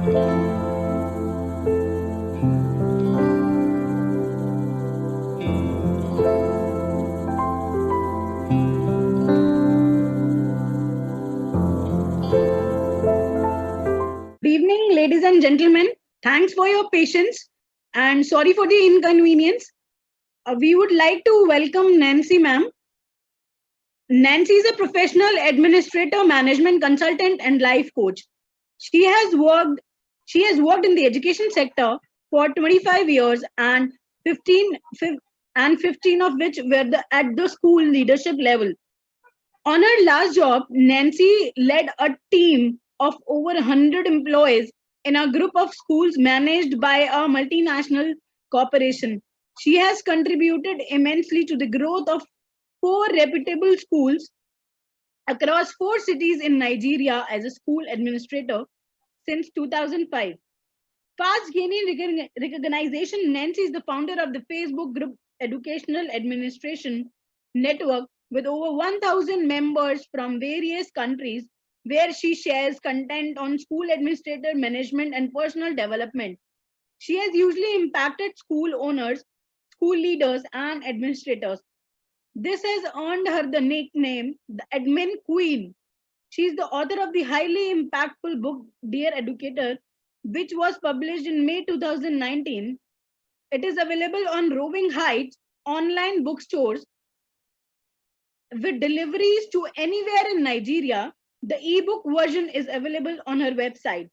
Good evening, ladies and gentlemen. Thanks for your patience and sorry for the inconvenience. We would like to welcome Nancy ma'am. Nancy is a professional administrator, management consultant, and life coach. She has worked in the education sector for 25 years and 15 of which were at the school leadership level. On her last job, Nancy led a team of over 100 employees in a group of schools managed by a multinational corporation. She has contributed immensely to the growth of 4 reputable schools across 4 cities in Nigeria as a school administrator since 2005. Fast gaining recognition, Nancy is the founder of the Facebook group Educational Administration Network with over 1,000 members from various countries, where she shares content on school administrator management and personal development. She has usually impacted school owners, school leaders, and administrators. This has earned her the nickname, the Admin Queen. She is the author of the highly impactful book, Dear Educator, which was published in May 2019. It is available on Roving Heights online bookstores with deliveries to anywhere in Nigeria. The ebook version is available on her website.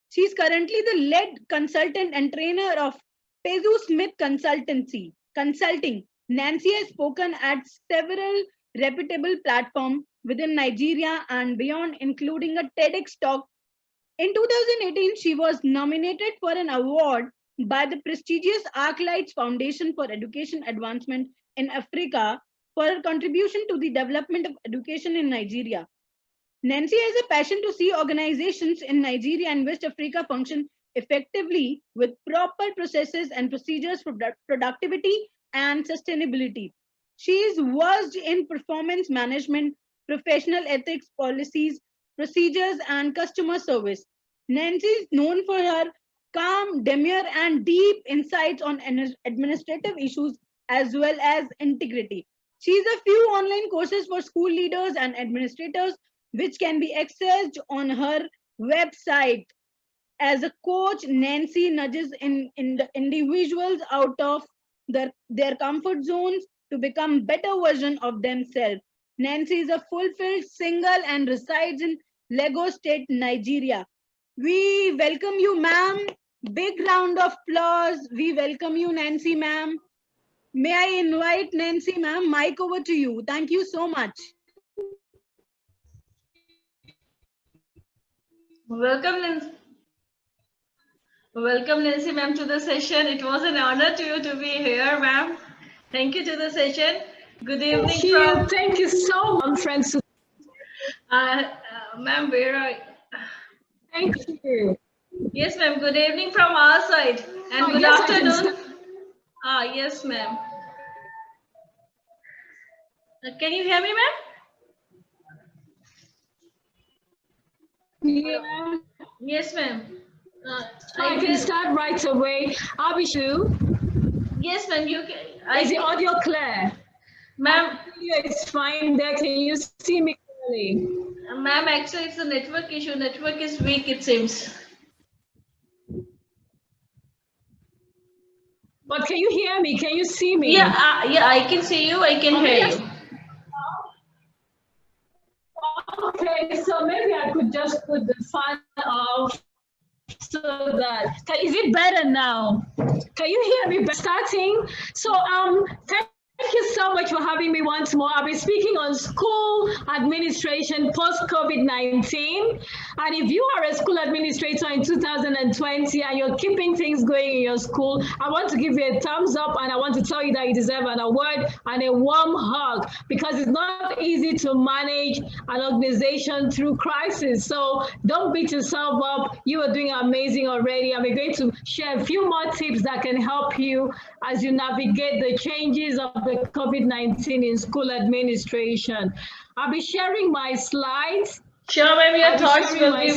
She is currently the lead consultant and trainer of Ekpezu Smith Consulting. Nancy has spoken at several reputable platforms within Nigeria and beyond, including a TEDx talk. In 2018, she was nominated for an award by the prestigious ArcLights Foundation for Education Advancement in Africa for her contribution to the development of education in Nigeria. Nancy has a passion to see organizations in Nigeria and West Africa function effectively with proper processes and procedures for productivity and sustainability. She is versed in performance management, professional ethics, policies, procedures, and customer service. Nancy is known for her calm demeanor and deep insights on administrative issues as well as integrity. She has a few online courses for school leaders and administrators, which can be accessed on her website. As a coach, Nancy nudges in the individuals out of their comfort zones to become better version of themselves. Nancy is a fulfilled single and resides in Lagos State, Nigeria. We welcome you, ma'am. Big round of applause. We welcome you, Nancy, ma'am. May I invite Nancy, ma'am? Mic over to you. Thank you so much. Welcome, Nancy ma'am, to the session. It was an honor to you to be here, ma'am. Thank you to the session. Good evening. Thank you so much, friends. Ma'am, where are you? Thank you. Yes, ma'am. Good evening from our side. And good afternoon. Yes, ma'am. Can you hear me, ma'am? Yeah. Yes, ma'am. I can start right away. I'll be sure. Yes, ma'am. You can. Is the audio clear? Ma'am, it's fine there. Can you see me clearly? Ma'am, actually, it's a network issue. Network is weak, it seems. But can you hear me? Can you see me? Yeah, I can see you. I can hear you. Okay, so maybe I could just put the fan off so that, is it better now? Can you hear me starting? So thank you so much for having me once more. I'll be speaking on school administration post-COVID-19. And if you are a school administrator in 2020 and you're keeping things going in your school, I want to give you a thumbs up and I want to tell you that you deserve an award and a warm hug, because it's not easy to manage an organization through crisis. So don't beat yourself up. You are doing amazing already. I'm going to share a few more tips that can help you as you navigate the changes of the COVID-19 in school administration. I'll be sharing my slides. Sure, ma'am, your thoughts will be.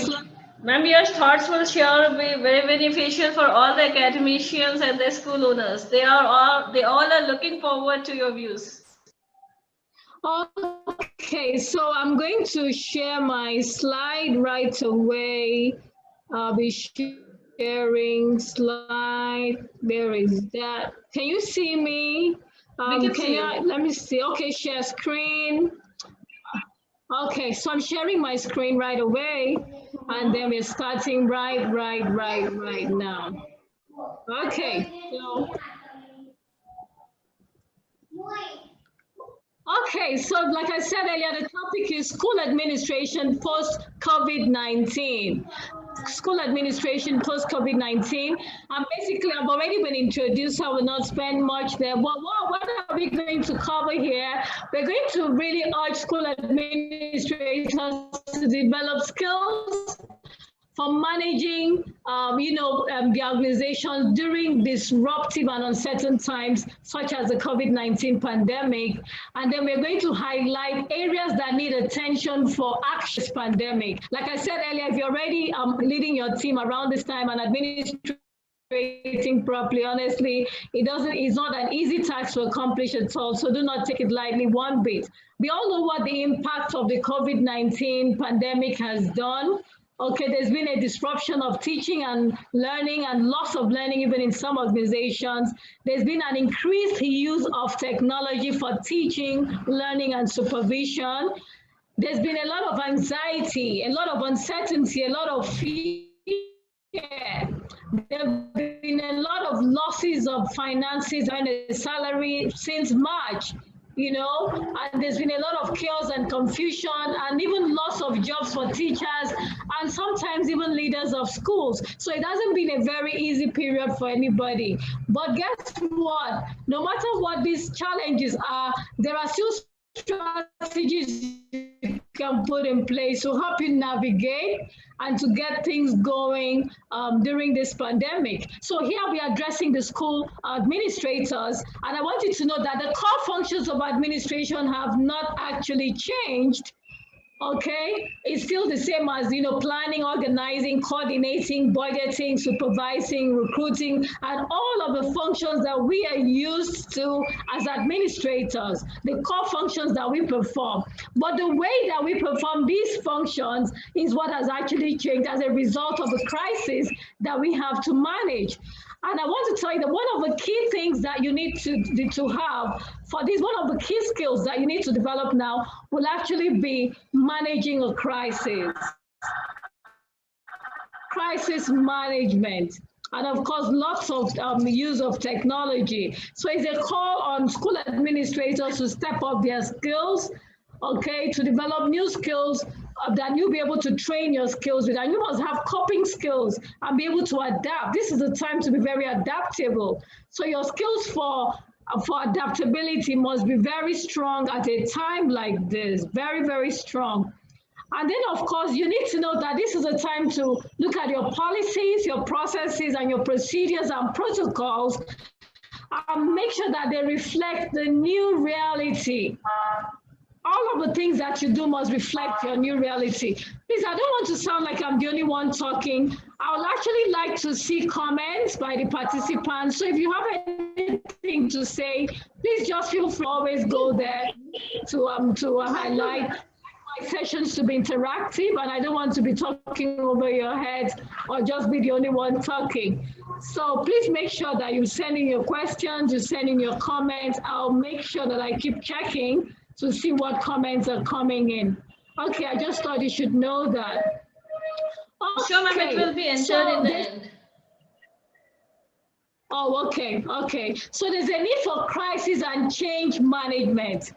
Ma'am, your thoughts will sure be very beneficial for all the academicians and the school owners. They all are looking forward to your views. Okay, so I'm going to share my slide right away. I'll be sharing slide. Where is that? Can you see me? We can see you. Let me see. Okay, share screen. Okay, so I'm sharing my screen right away, and then we're starting right now. Okay, so. Okay, so like I said earlier, the topic is school administration post-COVID-19. School administration post-COVID-19. And basically, I've already been introduced, so I will not spend much there. What are we going to cover here? We're going to really urge school administrators to develop skills for managing, the organizations during disruptive and uncertain times, such as the COVID-19 pandemic. And then we're going to highlight areas that need attention for action this pandemic. Like I said earlier, if you're already leading your team around this time and administrating properly, honestly, it's not an easy task to accomplish at all. So do not take it lightly one bit. We all know what the impact of the COVID-19 pandemic has done. Okay, there's been a disruption of teaching and learning and loss of learning even in some organizations. There's been an increased use of technology for teaching, learning, and supervision. There's been a lot of anxiety, a lot of uncertainty, a lot of fear. There have been a lot of losses of finances and a salary since March. And there's been a lot of chaos and confusion and even loss of jobs for teachers and sometimes even leaders of schools. So it hasn't been a very easy period for anybody. But guess what? No matter what these challenges are, there are still strategies you can put in place to help you navigate and to get things going during this pandemic. So here we are addressing the school administrators, and I want you to know that the core functions of administration have not actually changed. Okay, it's still the same as, planning, organizing, coordinating, budgeting, supervising, recruiting, and all of the functions that we are used to as administrators, the core functions that we perform. But the way that we perform these functions is what has actually changed as a result of the crisis that we have to manage. And I want to tell you that one of the key things that you need to have for this, one of the key skills that you need to develop now will actually be managing a crisis. Crisis management. And of course, lots of use of technology. So it's a call on school administrators to step up their skills, okay, to develop new skills that you'll be able to train your skills with, and you must have coping skills and be able to adapt. This is the time to be very adaptable. So your skills for adaptability must be very strong at a time like this, very, very strong. And then, of course, you need to know that this is a time to look at your policies, your processes, and your procedures and protocols, and make sure that they reflect the new reality. All of the things that you do must reflect your new reality. Please, I don't want to sound like I'm the only one talking. I would actually like to see comments by the participants. So if you have anything to say, please just feel free to always go there to highlight. My sessions to be interactive, and I don't want to be talking over your heads or just be the only one talking. So please make sure that you send in your questions, you send in your comments. I'll make sure that I keep checking to see what comments are coming in. Okay, I just thought you should know that. Okay. Sure, ma'am, it will be entered in the end. Oh, okay. So there's a need for crisis and change management.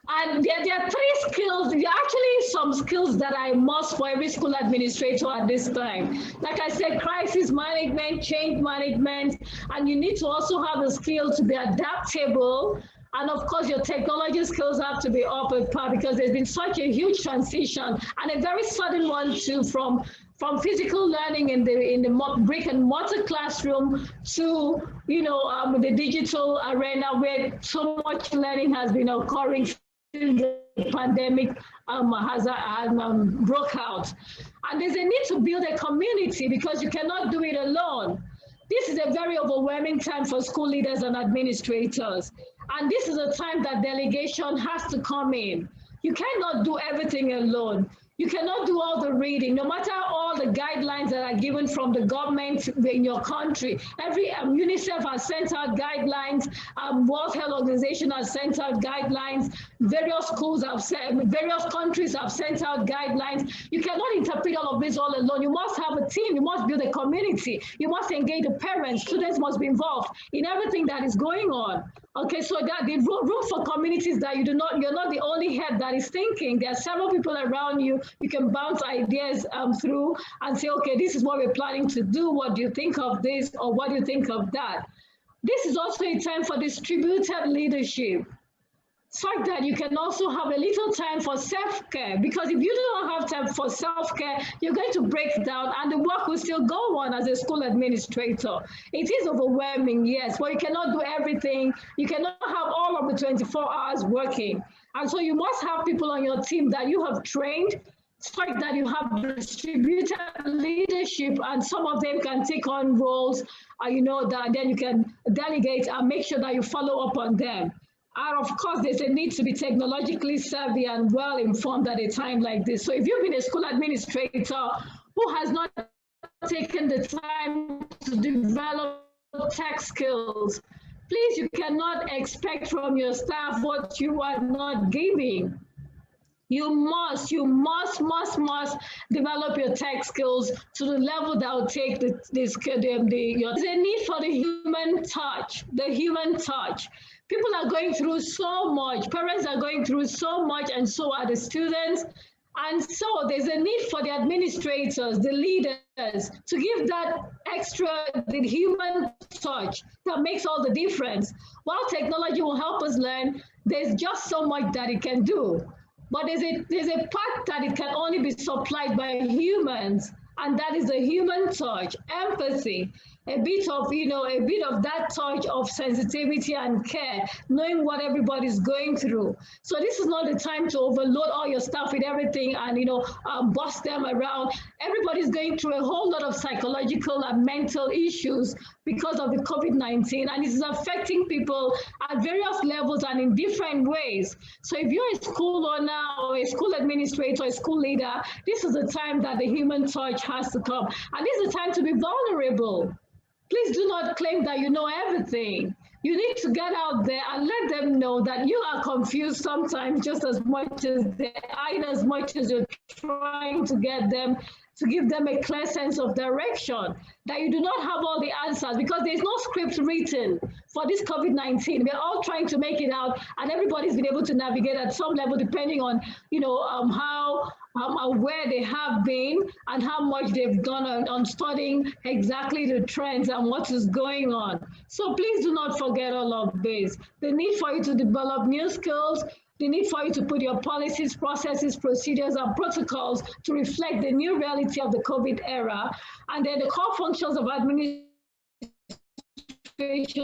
And there are three skills, there are actually some skills that are a must for every school administrator at this time. Like I said, crisis management, change management, and you need to also have the skill to be adaptable. And of course, your technology skills have to be up at par because there's been such a huge transition and a very sudden one too from physical learning in the brick and mortar classroom to the digital arena where so much learning has been occurring since the pandemic has broke out. And there's a need to build a community because you cannot do it alone. This is a very overwhelming time for school leaders and administrators. And this is a time that delegation has to come in. You cannot do everything alone. You cannot do all the reading, no matter all the guidelines that are given from the government in your country. Every UNICEF has sent out guidelines, World Health Organization has sent out guidelines, various schools have sent, various countries have sent out guidelines. You cannot interpret all of this all alone. You must have a team, you must build a community, you must engage the parents, students must be involved in everything that is going on. Okay, so that the room for communities that you're not the only head that is thinking. There are several people around you. You can bounce ideas through and say, okay, this is what we're planning to do. What do you think of this? Or what do you think of that? This is also a time for distributed leadership, so that you can also have a little time for self-care, because if you don't have time for self-care, you're going to break down and the work will still go on as a school administrator. It is overwhelming, yes, but you cannot do everything. You cannot have all of the 24 hours working. And so you must have people on your team that you have trained, so that you have distributed leadership, and some of them can take on roles, that then you can delegate and make sure that you follow up on them. And of course, there's a need to be technologically savvy and well-informed at a time like this. So if you've been a school administrator who has not taken the time to develop tech skills, please, you cannot expect from your staff what you are not giving. You must develop your tech skills to the level that will take there's a need for the human touch, People are going through so much, parents are going through so much, and so are the students. And so there's a need for the administrators, the leaders, to give that extra, the human touch that makes all the difference. While technology will help us learn, there's just so much that it can do. But there's a part that it can only be supplied by humans, and that is the human touch, empathy, a bit of that touch of sensitivity and care, knowing what everybody's going through. So this is not the time to overload all your staff with everything and boss them around. Everybody's going through a whole lot of psychological and mental issues because of the COVID-19, and it is affecting people at various levels and in different ways. So if you're a school owner or a school administrator, a school leader, this is the time that the human touch has to come. And this is the time to be vulnerable. Please do not claim that you know everything. You need to get out there and let them know that you are confused sometimes just as much as they are, in as much as you're trying to get them, to give them a clear sense of direction, that you do not have all the answers, because there's no script written for this COVID-19. We're all trying to make it out, and everybody's been able to navigate at some level, depending on, how aware they have been and how much they've done on studying exactly the trends and what is going on. So please do not forget all of this. The need for you to develop new skills, the need for you to put your policies, processes, procedures, and protocols to reflect the new reality of the COVID era. And then the core functions of administration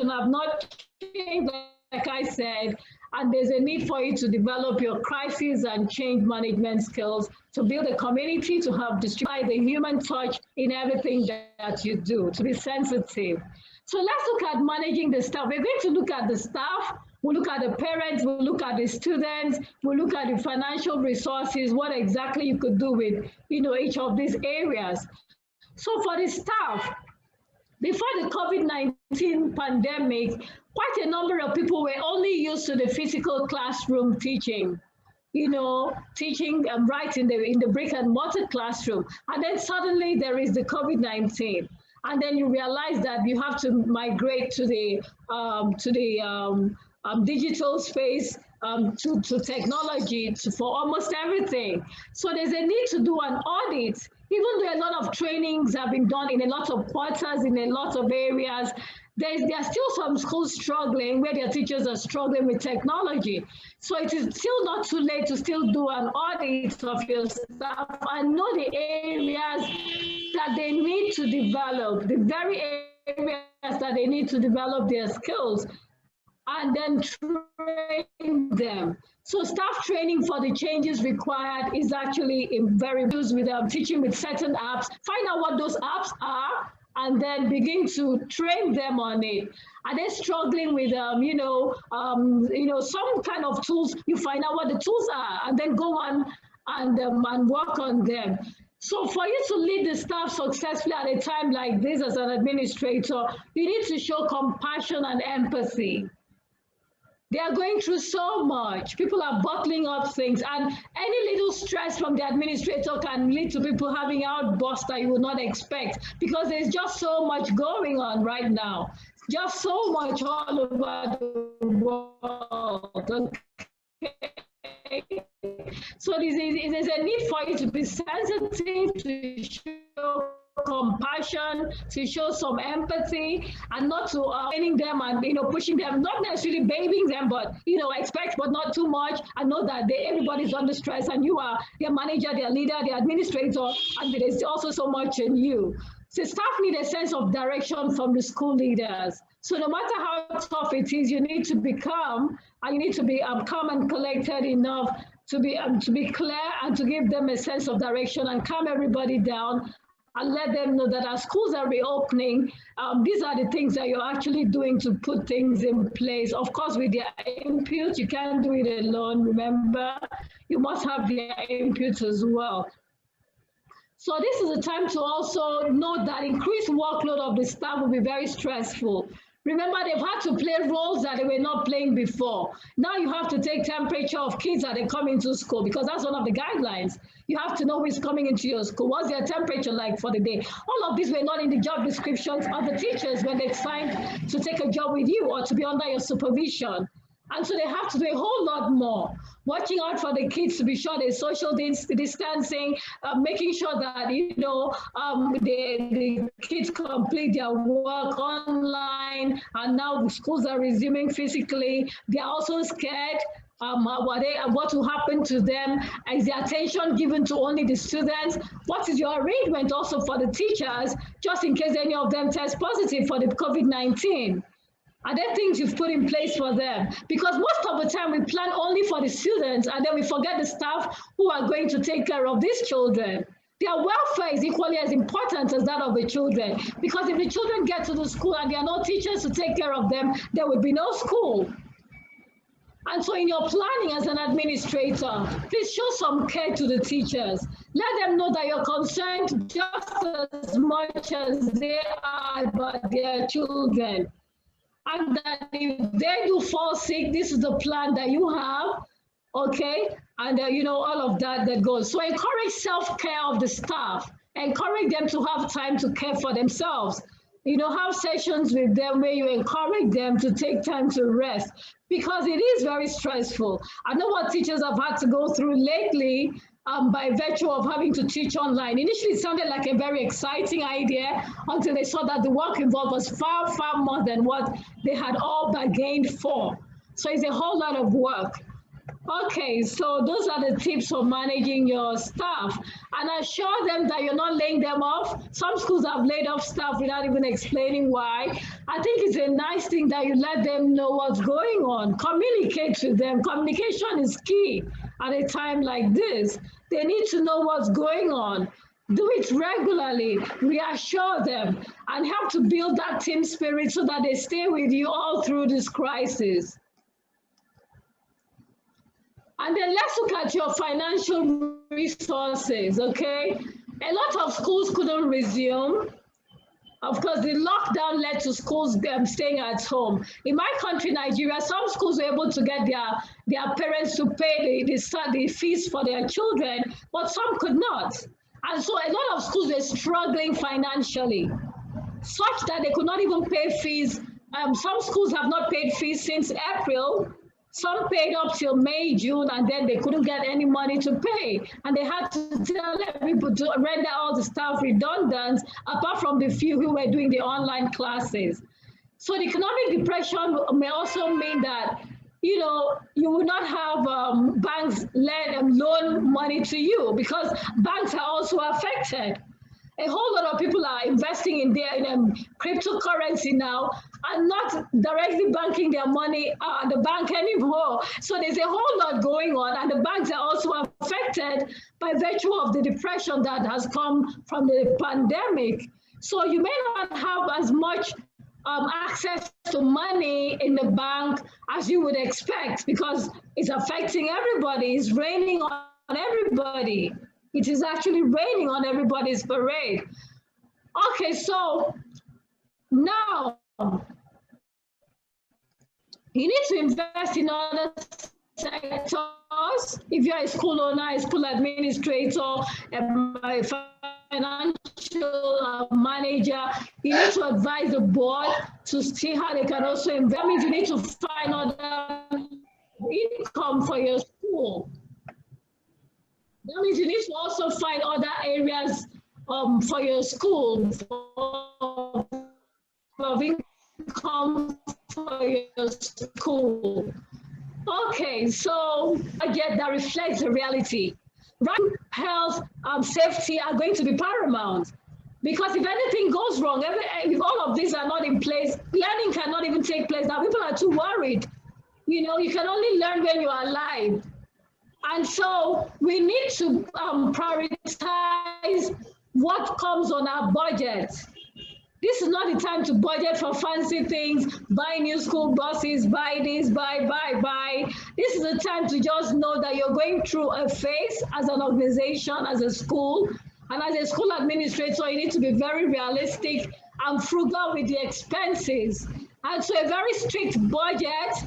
have not changed, like I said, and there's a need for you to develop your crisis and change management skills, to build a community, to have distributed the human touch in everything that you do, to be sensitive. So let's look at managing the staff. We're going to look at the staff, we'll look at the parents, we'll look at the students, we'll look at the financial resources, what exactly you could do with each of these areas. So for the staff, before the COVID-19 pandemic, quite a number of people were only used to the physical classroom teaching, teaching and writing in the brick and mortar classroom. And then suddenly there is the COVID-19. And then you realize that you have to migrate to the digital space, to technology, for almost everything. So there's a need to do an audit. Even though a lot of trainings have been done in a lot of quarters, in a lot of areas, there are still some schools struggling where their teachers are struggling with technology. So it is still not too late to still do an audit of your staff and know the areas that they need to develop, the very areas that they need to develop their skills. and then train them. So staff training for the changes required is actually very used with teaching with certain apps. Find out what those apps are, and then begin to train them on it. Are they struggling with, some kind of tools? You find out what the tools are, and then go on and work on them. So for you to lead the staff successfully at a time like this as an administrator, you need to show compassion and empathy. They are going through so much. People are bottling up things, and any little stress from the administrator can lead to people having outbursts that you would not expect, because there's just so much going on right now. Just so much all over the world. Okay. So there's a need for you to be sensitive, to show compassion, to show some empathy, and not to training them and pushing them, not necessarily babying them, but expect but not too much, and know that everybody's under stress, and you are their manager, their leader, their administrator, and there's also so much in you. So staff need a sense of direction from the school leaders. So no matter how tough it is, you need to be calm, and you need to be calm and collected enough to be clear and to give them a sense of direction and calm everybody down and let them know that as schools are reopening, these are the things that you're actually doing to put things in place. Of course, with their input, you can't do it alone. Remember, you must have their input as well. So this is a time to also note that increased workload of the staff will be very stressful. Remember, they've had to play roles that they were not playing before. Now you have to take temperature of kids that they come into school, because that's one of the guidelines. You have to know who's coming into your school. What's their temperature like for the day? All of these were not in the job descriptions of the teachers when they signed to take a job with you or to be under your supervision. And so they have to do a whole lot more. Watching out for the kids to be sure they're social distancing, making sure that, the kids complete their work online, and now the schools are resuming physically. They're also scared. What will happen to them? Is the attention given to only the students? What is your arrangement also for the teachers, just in case any of them test positive for the COVID-19? Are there things you've put in place for them? Because most of the time we plan only for the students, and then we forget the staff who are going to take care of these children. Their welfare is equally as important as that of the children, because if the children get to the school and there are no teachers to take care of them, there will be no school. And so in your planning as an administrator, please show some care to the teachers. Let them know that you're concerned just as much as they are about their children. And that if they do fall sick, this is the plan that you have, okay? And all of that goes. So encourage self-care of the staff. Encourage them to have time to care for themselves. Have sessions with them where you encourage them to take time to rest, because it is very stressful. I know what teachers have had to go through lately by virtue of having to teach online. Initially, it sounded like a very exciting idea until they saw that the work involved was far, far more than what they had all bargained for. So it's a whole lot of work. Okay, so those are the tips for managing your staff, and assure them that you're not laying them off. Some schools have laid off staff without even explaining why. I think it's a nice thing that you let them know what's going on. Communicate with them. Communication is key at a time like this. They need to know what's going on. Do it regularly, reassure them, and help to build that team spirit so that they stay with you all through this crisis. And then let's look at your financial resources, okay? A lot of schools couldn't resume. Of course, the lockdown led to schools staying at home. In my country, Nigeria, some schools were able to get their parents to pay the fees for their children, but some could not. And so a lot of schools were struggling financially, such that they could not even pay fees. Some schools have not paid fees since April. Some paid up till May, June, and then they couldn't get any money to pay. And they had to tell people to render all the staff redundant, apart from the few who were doing the online classes. So the economic depression may also mean that, you will not have banks loan money to you, because banks are also affected. A whole lot of people are investing in their cryptocurrency now, are not directly banking their money at the bank anymore. So there's a whole lot going on, and the banks are also affected by virtue of the depression that has come from the pandemic. So you may not have as much access to money in the bank as you would expect, because it's affecting everybody. It's raining on everybody. It is actually raining on everybody's parade. Okay, so now you need to invest in other sectors. If you're a school owner, a school administrator, a financial manager, you need to advise the board to see how they can also invest. That means you need to find other income for your school. That means you need to also find other areas for your school of income for your school. Okay, so budget that reflects the reality. Right, health, safety are going to be paramount, because if anything goes wrong, if all of these are not in place, learning cannot even take place. Now people are too worried. You know, you can only learn when you are alive. And so we need to prioritize what comes on our budget. This is not the time to budget for fancy things, buy new school buses, buy this, buy. This is the time to just know that you're going through a phase as an organization, as a school, and as a school administrator, you need to be very realistic and frugal with the expenses. And so a very strict budget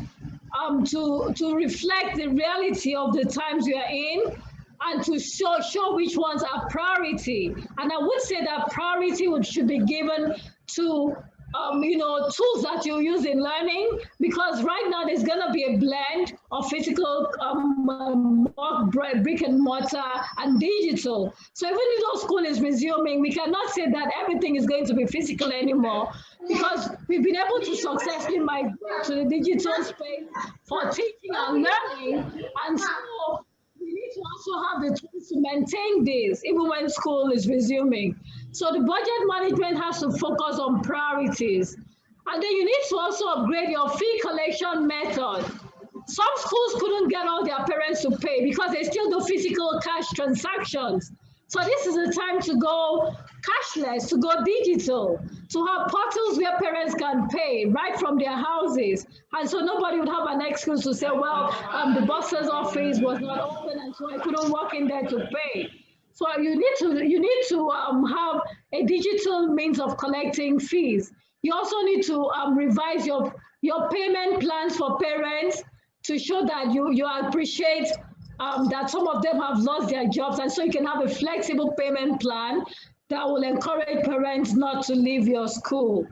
to reflect the reality of the times we are in, and to show which ones are priority. And I would say that priority should be given to tools that you use in learning, because right now there's going to be a blend of physical, brick and mortar, and digital. So even though school is resuming, we cannot say that everything is going to be physical anymore, because we've been able to successfully migrate to the digital space for teaching and learning. And so we need to also have the tools to maintain this, even when school is resuming. So the budget management has to focus on priorities. And then you need to also upgrade your fee collection method. Some schools couldn't get all their parents to pay because they still do physical cash transactions. So this is the time to go cashless, to go digital, to have portals where parents can pay right from their houses. And so nobody would have an excuse to say, well, the boss's office was not open and so I couldn't walk in there to pay. So you need to have a digital means of collecting fees. You also need to revise your payment plans for parents to show that you appreciate that some of them have lost their jobs, and so you can have a flexible payment plan that will encourage parents not to leave your school.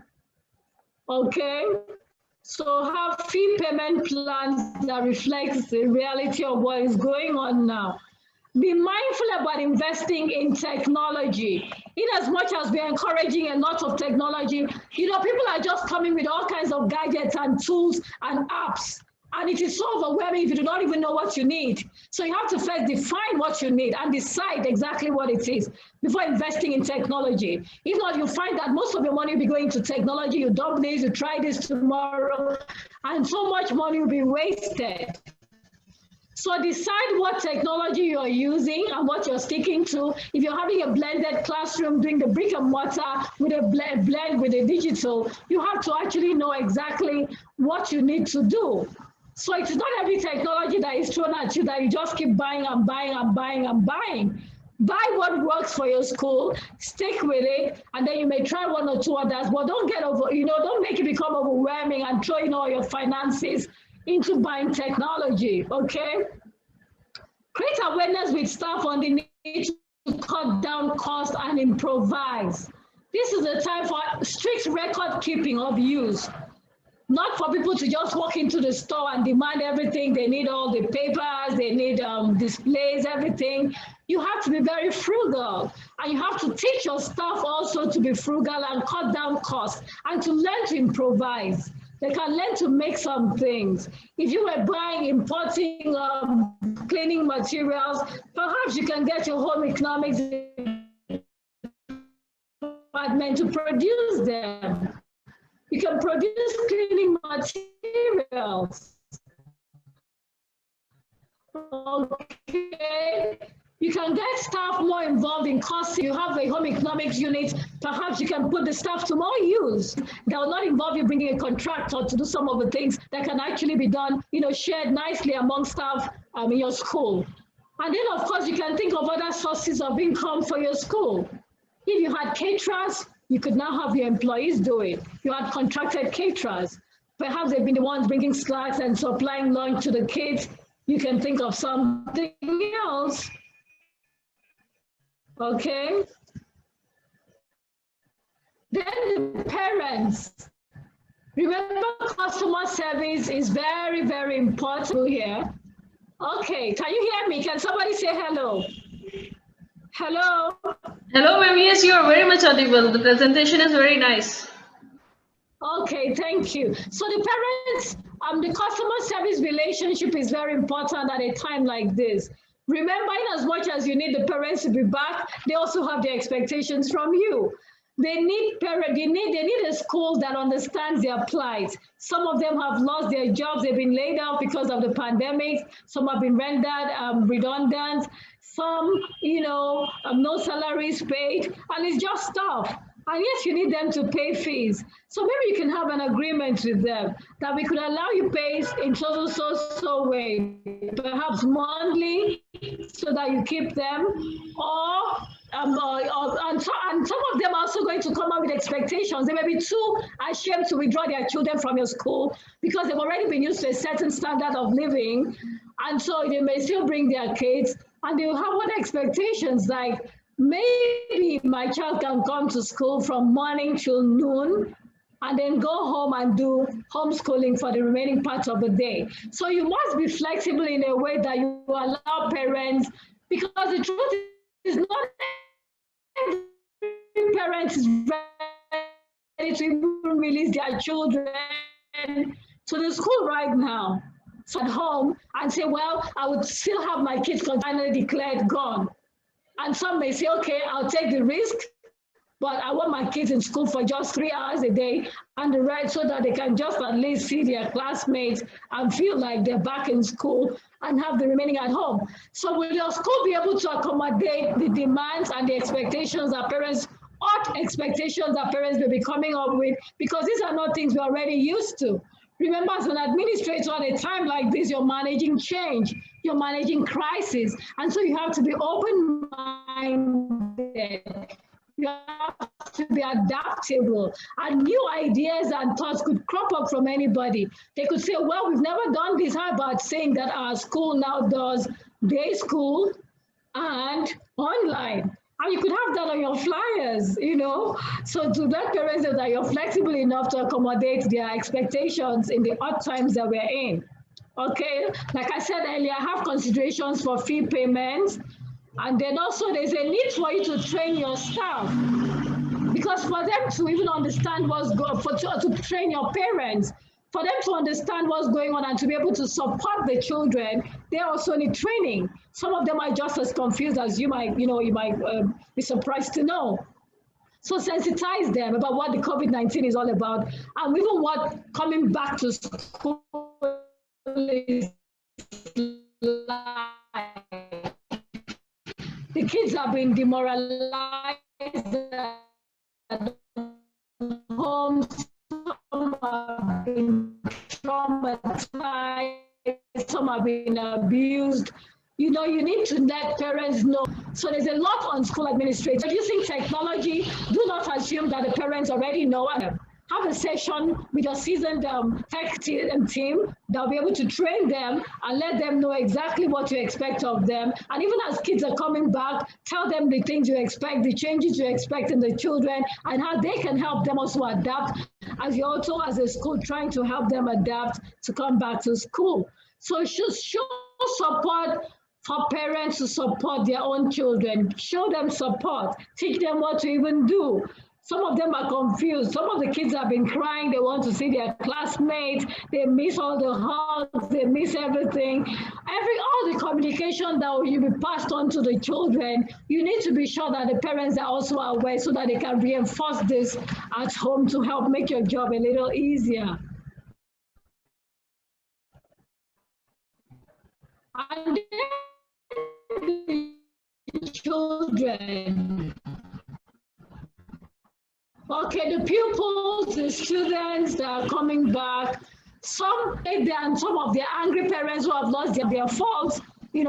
Okay? So have fee payment plans that reflect the reality of what is going on now. Be mindful about investing in technology. In as much as we're encouraging a lot of technology, people are just coming with all kinds of gadgets and tools and apps. And it is so overwhelming if you do not even know what you need. So you have to first define what you need and decide exactly what it is before investing in technology. If not, you find that most of your money will be going to technology. You dump this, you try this tomorrow, and so much money will be wasted. So decide what technology you're using and what you're sticking to. If you're having a blended classroom, doing the brick and mortar with a blend with the digital, you have to actually know exactly what you need to do. So it's not every technology that is thrown at you that you just keep buying and buying and buying and buying. Buy what works for your school, stick with it, and then you may try one or two others, but don't don't make it become overwhelming and throw in all your finances into buying technology, okay? Create awareness with staff on the need to cut down costs and improvise. This is the time for strict record keeping of use, not for people to just walk into the store and demand everything. They need all the papers, they need displays, everything. You have to be very frugal, and you have to teach your staff also to be frugal and cut down costs and to learn to improvise. They can learn to make some things. If you were importing cleaning materials, perhaps you can get your home economics department to produce them. You can produce cleaning materials. Okay. You can get staff more involved in courses. You have a home economics unit. Perhaps you can put the staff to more use. That will not involve you bringing a contractor to do some of the things that can actually be done, shared nicely among staff in your school. And then, of course, you can think of other sources of income for your school. If you had caterers, you could now have your employees do it. You had contracted caterers. Perhaps they've been the ones bringing snacks and supplying lunch to the kids. You can think of something else. Okay. Then the parents. Remember, customer service is very, very important here. Okay, can you hear me? Can somebody say hello? Hello? Hello, ma'am. Yes, you are very much audible. The presentation is very nice. Okay, thank you. So the parents, the customer service relationship is very important at a time like this. Remember, in as much as you need the parents to be back, they also have their expectations from you. They need a school that understands their plight. Some of them have lost their jobs. They've been laid off because of the pandemic. Some have been rendered redundant. Some, no salaries paid, and it's just tough. And yes, you need them to pay fees. So maybe you can have an agreement with them that we could allow you pay in so way, perhaps monthly, so that you keep them, and some of them are also going to come up with expectations. They may be too ashamed to withdraw their children from your school because they've already been used to a certain standard of living. And so they may still bring their kids, and they will have other expectations like, maybe my child can come to school from morning till noon and then go home and do homeschooling for the remaining part of the day. So you must be flexible in a way that you allow parents, because the truth is not every parent is ready to even release their children to the school right now. So at home and say, well, I would still have my kids finally declared gone. And some may say, okay, I'll take the risk, but I want my kids in school for just 3 hours a day and the rest, so that they can just at least see their classmates and feel like they're back in school and have the remaining at home. So will your school be able to accommodate the demands and the expectations that parents, odd expectations that parents may be coming up with? Because these are not things we're already used to. Remember, as an administrator at a time like this, you're managing change, you're managing crisis, and so you have to be open-minded. You have to be adaptable, and new ideas and thoughts could crop up from anybody. They could say, well, we've never done this. How about saying that our school now does day school and online? And you could have that on your flyers, so to let parents know that you're flexible enough to accommodate their expectations in the odd times that we're in. Okay, like I said earlier, I have considerations for fee payments. And then also there's a need for you to train your staff, because for them to even understand to train your parents, for them to understand what's going on and to be able to support the children, they also need training. Some of them are just as confused as you might be surprised to know. So sensitize them about what the COVID-19 is all about, and even what coming back to school is like. The kids have been demoralized at home, some have been traumatized, some have been abused. You need to let parents know. So there's a lot on school administrators. Using technology, do not assume that the parents already know. Have a session with your seasoned tech team that'll be able to train them and let them know exactly what you expect of them. And even as kids are coming back, tell them the things you expect, the changes you expect in the children, and how they can help them also adapt, as you're also as a school trying to help them adapt to come back to school. So show support for parents to support their own children. Show them support. Teach them what to even do. Some of them are confused. Some of the kids have been crying. They want to see their classmates. They miss all the hugs. They miss everything. All the communication that will be passed on to the children, you need to be sure that the parents are also aware so that they can reinforce this at home to help make your job a little easier. And the children. Okay, the pupils, the students that are coming back, some of their angry parents who have lost their faults,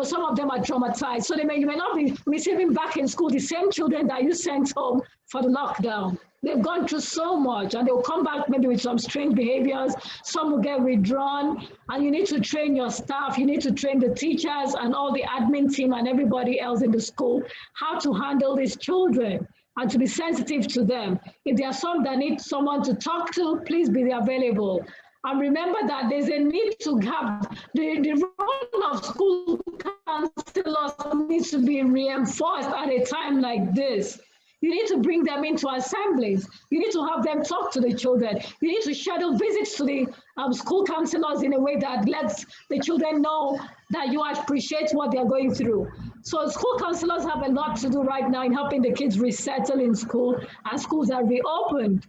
some of them are traumatized. So you may not be receiving back in school the same children that you sent home for the lockdown. They've gone through so much, and they'll come back maybe with some strange behaviors. Some will get withdrawn, and you need to train your staff. You need to train the teachers and all the admin team and everybody else in the school how to handle these children and to be sensitive to them. If there are some that need someone to talk to, please be available. And remember that there's a need to have the role of school counselors needs to be reinforced at a time like this. You need to bring them into assemblies. You need to have them talk to the children. You need to schedule visits to the school counselors in a way that lets the children know that you appreciate what they're going through. So school counselors have a lot to do right now in helping the kids resettle in school, and schools are reopened.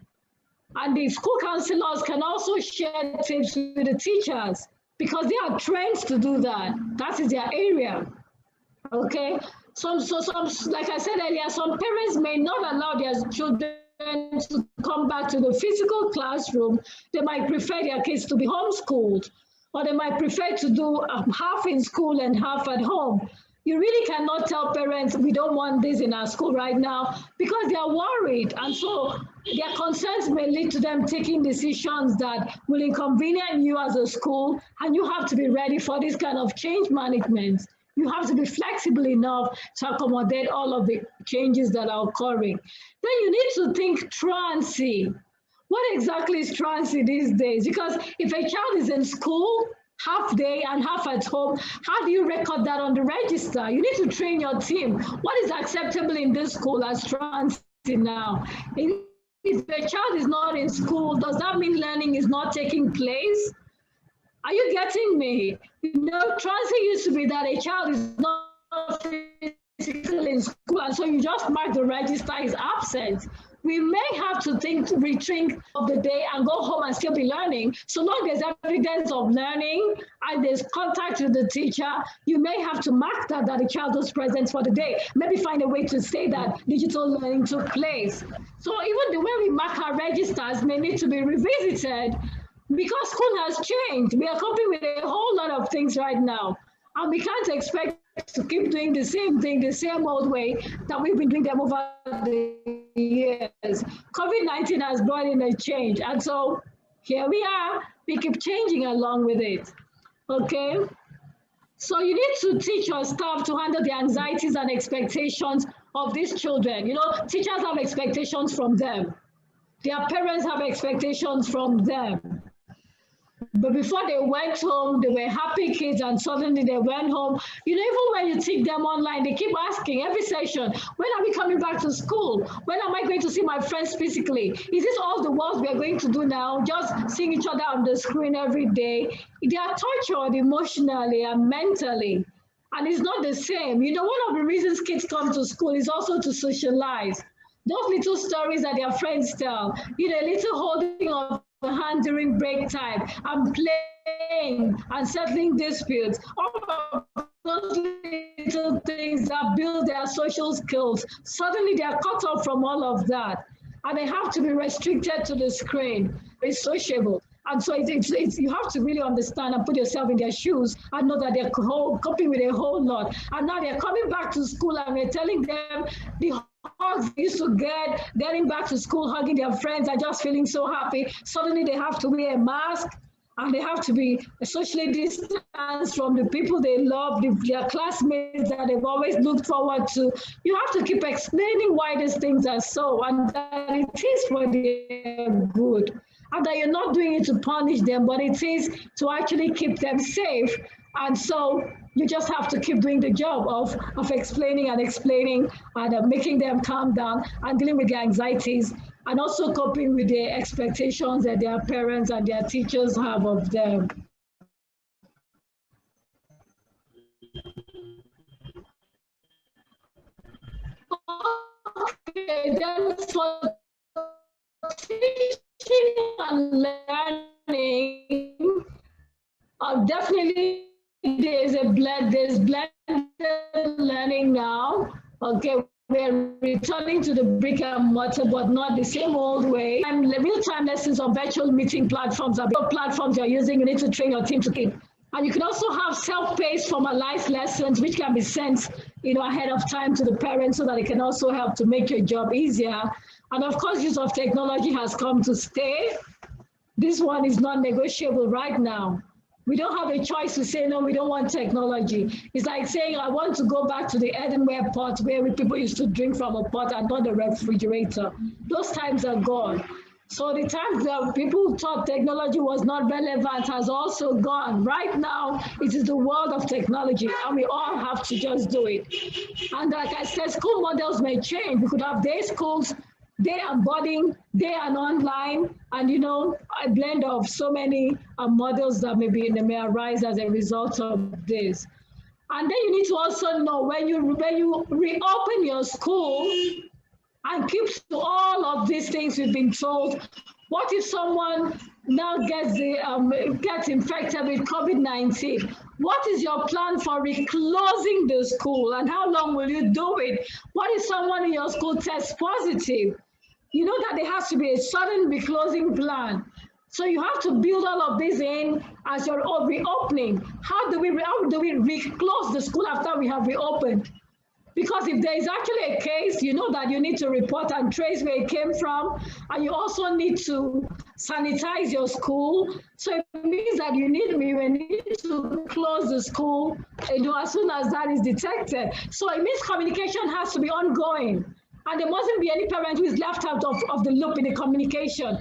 And the school counselors can also share tips with the teachers because they are trained to do that. That is their area, okay? Some, like I said earlier, some parents may not allow their children to come back to the physical classroom. They might prefer their kids to be homeschooled, or they might prefer to do half in school and half at home. You really cannot tell parents, we don't want this in our school right now, because they are worried. And so their concerns may lead to them taking decisions that will inconvenience you as a school, and you have to be ready for this kind of change management. You have to be flexible enough to accommodate all of the changes that are occurring. Then you need to think truancy. What exactly is truancy these days? Because if a child is in school, half day and half at home, how do you record that on the register? You need to train your team. What is acceptable in this school as truancy now? If the child is not in school, does that mean learning is not taking place? Are you getting me? Truancy used to be that a child is not physically in school, and so you just mark the register is absent. We may have to rethink of the day and go home and still be learning. So long there's evidence of learning and there's contact with the teacher, you may have to mark that the child was present for the day. Maybe find a way to say that digital learning took place. So even the way we mark our registers may need to be revisited, because school has changed. We are coping with a whole lot of things right now. And we can't expect to keep doing the same thing, the same old way that we've been doing them over the years. COVID-19 has brought in a change. And so here we are, we keep changing along with it, okay? So you need to teach your staff to handle the anxieties and expectations of these children. Teachers have expectations from them. Their parents have expectations from them. But before they went home, they were happy kids, and suddenly they went home. Even when you take them online, they keep asking every session, when are we coming back to school? When am I going to see my friends physically? Is this all the work we are going to do now? Just seeing each other on the screen every day? They are tortured emotionally and mentally. And it's not the same. One of the reasons kids come to school is also to socialize. Those little stories that their friends tell, a little holding of the hand during break time, and playing and settling disputes, all of those little things that build their social skills. Suddenly they are cut off from all of that, and they have to be restricted to the screen. It's sociable. And so you have to really understand and put yourself in their shoes and know that they're coping with a whole lot. And now they're coming back to school, and we're telling them the hugs they used to getting back to school, hugging their friends and just feeling so happy. Suddenly they have to wear a mask, and they have to be socially distanced from the people they love, their classmates that they've always looked forward to. You have to keep explaining why these things are so, and that it is for their good. And that you're not doing it to punish them, but it is to actually keep them safe. And so you just have to keep doing the job of explaining and making them calm down and dealing with their anxieties and also coping with the expectations that their parents and their teachers have of them. Okay, then for teaching and learning, definitely there's blended learning now. Okay, we're returning to the brick and mortar, but not the same old way. And real-time lessons on virtual meeting platforms are platforms you're using. You need to train your team to keep. And you can also have self-paced formalized lessons, which can be sent, ahead of time to the parents so that it can also help to make your job easier. And of course, use of technology has come to stay. This one is not negotiable right now. We don't have a choice to say, no, we don't want technology. It's like saying, I want to go back to the earthenware pot where people used to drink from a pot and not the refrigerator. Those times are gone. So the times that people thought technology was not relevant has also gone. Right now, it is the world of technology, and we all have to just do it. And like I said, school models may change. We could have day schools, day and boarding, day and online, and a blend of so many models that may arise as a result of this. And then you need to also know when you reopen your school and keep to all of these things we've been told. What if someone now gets infected with COVID-19? What is your plan for reclosing the school, and how long will you do it? What if someone in your school tests positive? You know that there has to be a sudden reclosing plan. So you have to build all of this in as you're reopening. How do we reclose the school after we have reopened? Because if there is actually a case, you know that you need to report and trace where it came from, and you also need to sanitize your school. So it means that we need to close the school, as soon as that is detected. So it means communication has to be ongoing. And there mustn't be any parent who is left out of the loop in the communication.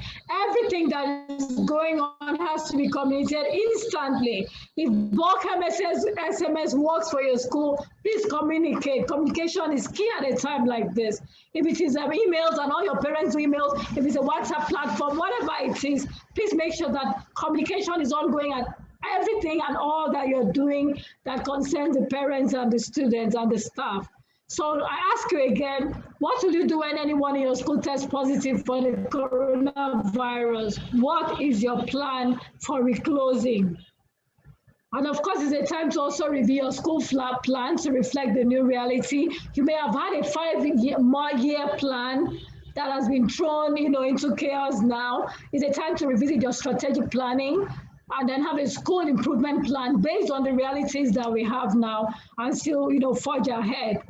Everything that is going on has to be communicated instantly. If bulk SMS works for your school, please communicate. Communication is key at a time like this. If it is emails and all your parents' emails, if it's a WhatsApp platform, whatever it is, please make sure that communication is ongoing and everything and all that you're doing that concerns the parents and the students and the staff. So I ask you again, what will you do when anyone in your school tests positive for the coronavirus? What is your plan for reclosing? And of course, it's a time to also review your school plan to reflect the new reality. You may have had a 5-year plan that has been thrown, into chaos now. It's a time to revisit your strategic planning and then have a school improvement plan based on the realities that we have now and still, forge ahead.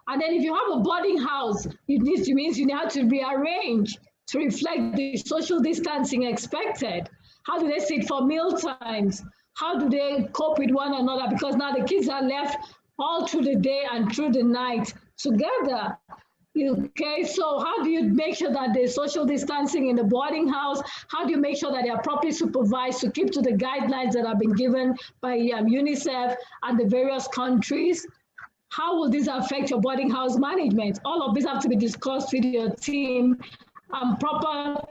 And then if you have a boarding house, it means you have to rearrange to reflect the social distancing expected. How do they sit for meal times? How do they cope with one another? Because now the kids are left all through the day and through the night together. Okay, so how do you make sure that there's social distancing in the boarding house? How do you make sure that they are properly supervised to keep to the guidelines that have been given by UNICEF and the various countries? How will this affect your boarding house management? All of this have to be discussed with your team, and proper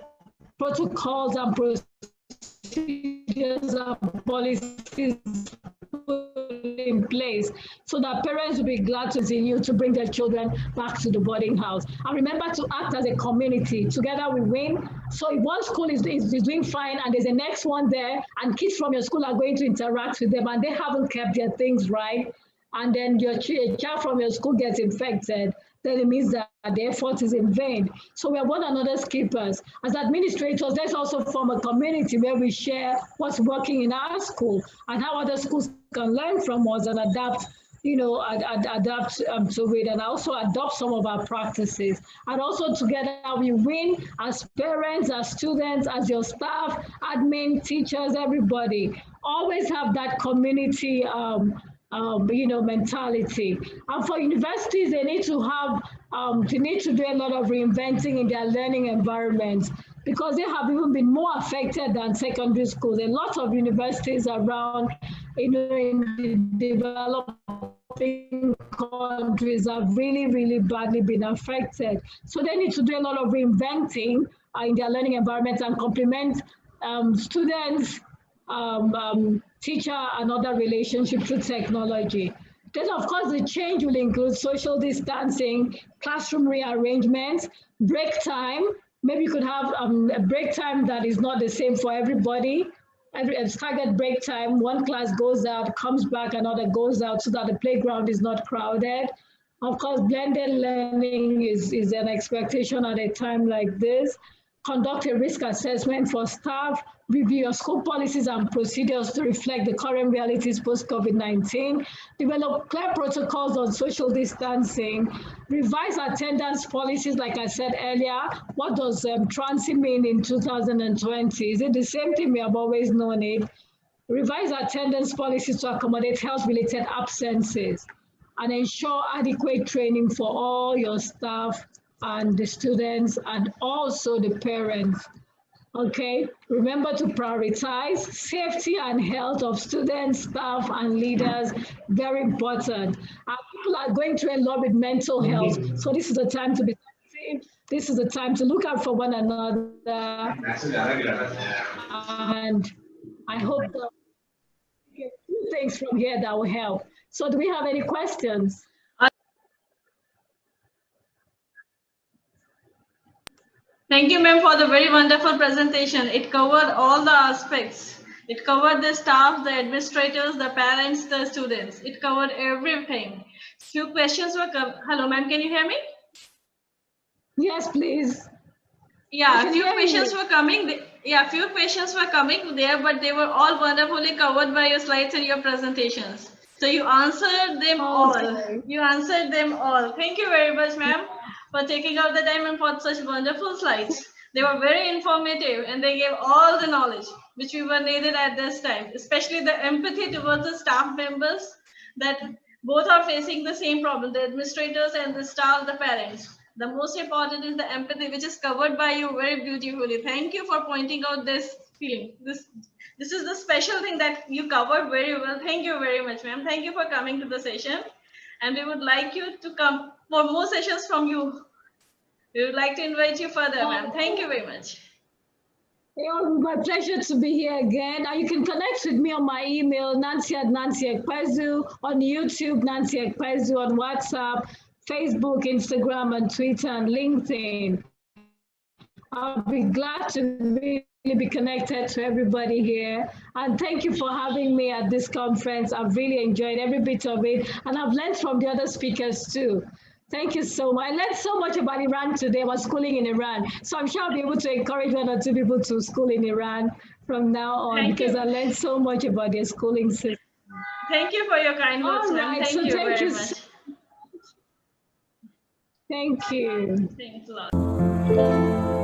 protocols and procedures and policies put in place so that parents will be glad to see you to bring their children back to the boarding house. And remember to act as a community. Together we win. So if one school is doing fine and there's a next one there and kids from your school are going to interact with them and they haven't kept their things right, and then your child from your school gets infected, then it means that the effort is in vain. So we are one another's keepers. As administrators, let's also form a community where we share what's working in our school and how other schools can learn from us and adapt, adapt to it, and also adopt some of our practices. And also together we win as parents, as students, as your staff, admin, teachers, everybody. Always have that community mentality. And for universities, they need to have, they need to do a lot of reinventing in their learning environments because they have even been more affected than secondary schools. A lot of universities around, in the developed developing countries have really, really badly been affected. So they need to do a lot of reinventing in their learning environment and complement students, teacher, and other relationship through technology. Then, of course, the change will include social distancing, classroom rearrangements, break time. Maybe you could have a break time that is not the same for everybody. A staggered break time, one class goes out, comes back, another goes out so that the playground is not crowded. Of course, blended learning is an expectation at a time like this. Conduct a risk assessment for staff, review your school policies and procedures to reflect the current realities post-COVID-19, develop clear protocols on social distancing, revise attendance policies, like I said earlier. What does transit mean in 2020? Is it the same thing we have always known it? Revise attendance policies to accommodate health-related absences and ensure adequate training for all your staff and the students and also the parents. Okay, remember to prioritize safety and health of students, staff, and leaders. Very important. People are going through a lot with mental health, so this is the time to be safe. This is the time to look out for one another. And I hope that we get two things from here that will help. So do we have any questions? Thank you, ma'am, for the very wonderful presentation. It covered all the aspects. It covered the staff, the administrators, the parents, the students. It covered everything. Few questions were hello, ma'am, can you hear me? Yes, please. Yeah, few questions were coming. Yeah, few questions were coming there, but they were all wonderfully covered by your slides and your presentations. So you answered them all. You answered them all. Thank you very much, ma'am, for taking out the time and for such wonderful slides. They were very informative and they gave all the knowledge which we were needed at this time, especially the empathy towards the staff members, that both are facing the same problem, the administrators and the staff, the parents. The most important is the empathy, which is covered by you very beautifully. Thank you for pointing out this feeling. This is the special thing that you covered very well. Thank you very much, ma'am. Thank you for coming to the session. And we would like you to come for more sessions from you. We would like to invite you further, ma'am. Thank you very much. It was my pleasure to be here again. You can connect with me on my email, Nancy@Ekpezu, on YouTube, Nancy Ekpezu, on WhatsApp, Facebook, Instagram, and Twitter, and LinkedIn. I'll be glad to really be connected to everybody here. And thank you for having me at this conference. I've really enjoyed every bit of it. And I've learned from the other speakers too. Thank you so much. I learned so much about Iran today. I was schooling in Iran. So I'm sure I'll be able to encourage one or two people to school in Iran from now on, because I learned so much about their schooling system. Thank you for your kind words, ma'am. Thank you very much. Thank you. Thanks a lot.